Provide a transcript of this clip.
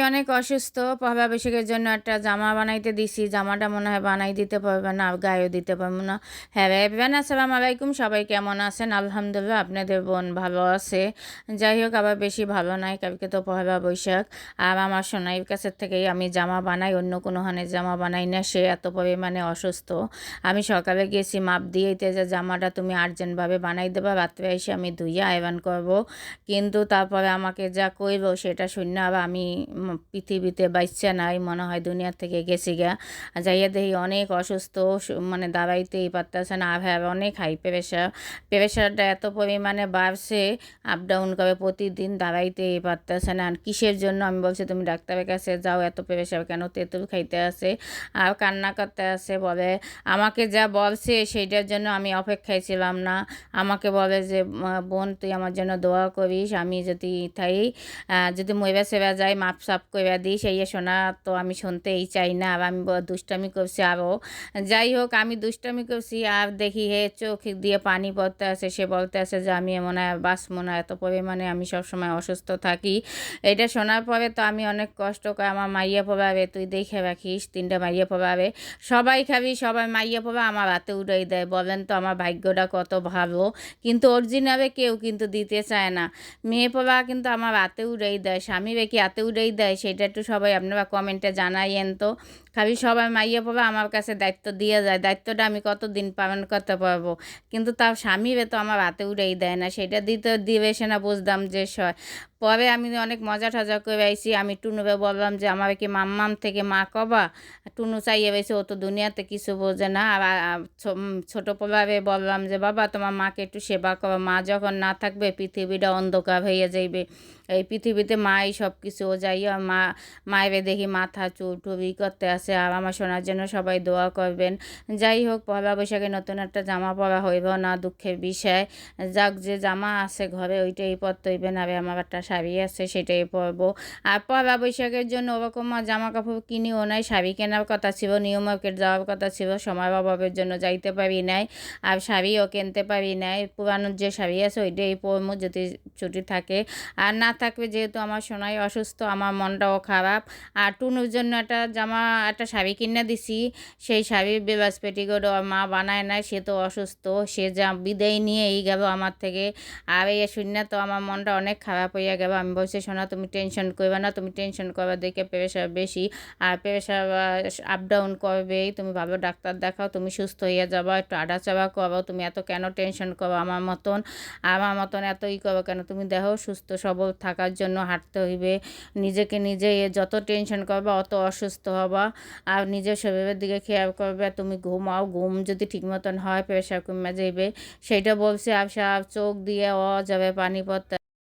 অনেক অসুস্থ। পহেলা বৈশাখের জন্য একটা জামা বানাইতে দিছি। জামাটা মনে হয় বানাই দিতে পারবে না, গায়েও দিতে পারবো না। হ্যাঁ এভরিওয়ান, আসসালামু আলাইকুম। সবাই কেমন আছেন? আলহামদুলিল্লাহ আপনাদের বোন ভালো আছে। যাই হোক, আবার বেশি ভালো নাই। কালকে তো পহেলা বৈশাখ। আর আমার সোনাইয়ের কাছের থেকেই আমি জামা বানাই, অন্য কোনো হানের জামা বানাই না। সে এত পরিমাণে অসুস্থ। আমি সকালে গেছি মাপ দিয়েইতে যে জামাটা তুমি আর্জেন্টভাবে বানাই দেবা, রাত্রে এসে আমি ধুইয়া আয়রন করবো। কিন্তু তারপরে আমাকে যা কইব সেটা শূন্য আবার আমি পৃথিবীতে বাচ্চা নাই, মনে হয় দুনিয়ার থেকে গেছি গা। যাইয়া দেখি অনেক অসুস্থ, মানে দাঁড়াইতেই পারতেছে না। আর হ্যাঁ, অনেক হাই প্রেশার। প্রেশারটা এত পরিমাণে বাড়ছে, আপ ডাউন করে প্রতিদিন, দাঁড়াইতেই পারতেছে না। আর কিসের জন্য আমি বলছি তুমি ডাক্তারের কাছে যাও, এত প্রেশার কেন? তেঁতুল খাইতে আছে আর কান্না করতে আছে। বলে আমাকে যা বলছে সেইটার জন্য আমি অপেক্ষায় ছিলাম না। আমাকে বলে যে বোন তুই আমার জন্য দোয়া করিস, আমি যদি যদি মইরা সেরা যায় মাপ সাপ কইরা দিই। সেই শোনা তো আমি শুনতেই চাই না। আর আমি দুষ্টামি করছি আরও। যাই হোক, আমি দুষ্টামি করছি আর দেখি হে চোখ দিয়ে পানি পড়তে আছে। সে বলতে আছে যে আমি মনে হয় বাঁচবো না, এত পরিমাণে আমি সবসময় অসুস্থ থাকি। এটা শোনার পরে তো আমি অনেক কষ্ট করে, আমার মাইয়া পোড়াবে তুই দেখে রাখিস, 3টা মাইয়া পোড়াবে, সবাই খাবি, সবাই মাইয়া পোড়া আমার হাতে উড়াই দেয়। বলেন তো আমার ভাগ্যটা কত ভালো। কিন্তু অরিজিনালে কেউ কিন্তু দিতে চায় না। মেয়ে পোলা কিন্তু আমার হাতে উড়াই দেয়, স্বামী কি হাতে উড়াই দেয়, সেটা একটু সবাই আপনারা কমেন্টে জানাইয়েন তো। খালি সবাই মাইয়া পোলা আমার কাছে দায়িত্ব দিয়ে যায়, দায়িত্বটা আমি কতদিন পালন করতে পারবো। কিন্তু তার স্বামীরে তো আমার হাতে উড়াই দেয় না, সেটা দিতে দিবে সে না, বুঝতাম যে পরে আমি অনেক মজা টজা করে আইছি। আমি টুনুকে বললাম যে আমার কি মাম্মাম থেকে মা কবা? টুনু চাইয়ে রয়েছে, ও তো দুনিয়াতে কিছু বোঝে না। আর ছোটো পোলারে বললাম যে বাবা তোমার মাকে একটু সেবা করো, মা যখন না থাকবে পৃথিবীটা অন্ধকার হয়ে যাইবে। এই পৃথিবীতে মাই সব কিছু। ও যাইয়া মায়ের দেখি মাথা চুল টুরি করতে আসে। আর আমার শোনার জন্য সবাই দোয়া করবেন। যাই হোক, পয়লা বৈশাখে নতুন একটা জামা পরা হইব না, দুঃখের বিষয়। যাক, যে জামা আছে ঘরে ওইটাই পরতে হইবে না। আমার একটা শাড়ি আছে সেটাই পরবো। আর পয়লা বৈশাখের জন্য ওরকম জামা কাপড় কিনিও নাই। শাড়ি কেনার কথা ছিল, নিউ মার্কেট যাওয়ার কথা ছিল, সময় অভাবের জন্য যাইতে পারি নাই। আর শাড়িও কিনতে পারি নাই। পুরানো যে শাড়ি আছে ওইটাই পরবো যদি ছুটি থাকে। আর না থাকবে, যেহেতু আমার সোনাই অসুস্থ, আমার মনটাও খারাপ। আর টুনুর জন্য একটা শাড়ি কিনে দিছি। সেই শাড়ির বেলাস পেটিকোট ওর মা বানায় নাই, সে তো অসুস্থ। সে যা বিদায় নিয়েই গেল আমার থেকে। আর এই শূন্য তো আমার মনটা অনেক খারাপ হইয়া গেল। আমি বলছি সোনা তুমি টেনশন করবে না, তুমি টেনশন করবে দেখে প্রেশার বেশি। আর প্রেশার আপ ডাউন করবেই। তুমি ভালো ডাক্তার দেখাও, তুমি সুস্থ হইয়া যাবা, একটু আড়াচাড়া করো। তুমি এত কেন টেনশন করো আমার মতন এতই করো কেন? তুমি দেখো সুস্থ সবল থাকার জন্য হাঁটতে হইবে। নিজেকে নিজে যত টেনশন করবা অত অসুস্থ হবা। আর নিজের শরীরের দিকে খেয়াল করবে। তুমি ঘুমাও, ঘুম যদি ঠিক মতন হয় প্রেশার কমে যাইবে। সেইটা বলছে। আর সব চোখ দিয়ে যাবে পানি পড়তে